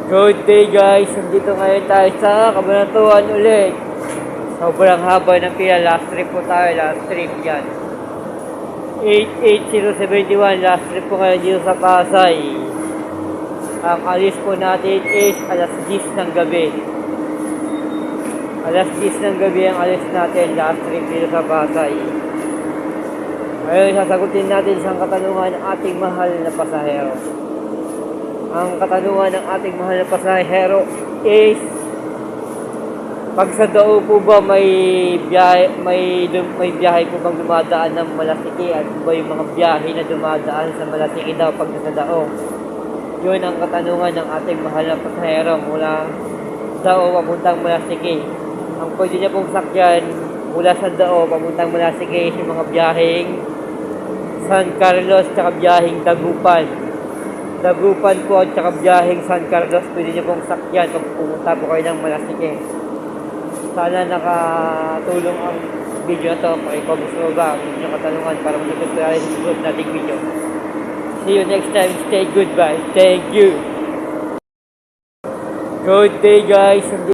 Good day guys, nandito ngayon tayo sa Cabanatuan ulit. Sobrang haba ng pila, last trip po tayo, last trip yan. 88071, last trip po ngayon dito sa Pasay. Ang alis po natin is alas 10 ng gabi. Alas 10 ng gabi ang alis natin, last trip dito sa Pasay. Ngayon sasagutin natin isang katanungan ng ating mahal na pasahero. Ang katanungan ng ating mahal na pasahero is, pag sa Dao po ba may biyahe po bang dumadaan ng Malasiki, at ba yung mga biyahe na dumadaan sa Malasiki daw pag sa Dao? Yun ang katanungan ng ating mahal na pasahero mula Dao papuntang Malasiki. Ang pwede niya pong sakyan mula sa Dao papuntang Malasiki is yung mga biyaheng San Carlos tsaka biyaheng Dagupan po at saka biyaheng San Carlos, pwede niyo pong sakyan kung pumunta po kayo ng Malasiki. Sana nakatulong ang video na to. Pakicomment mo ba ang inyong katanungan para masagot ko rin sa susunod nating video. See you next time. Stay good, bye. Thank you. Good day guys.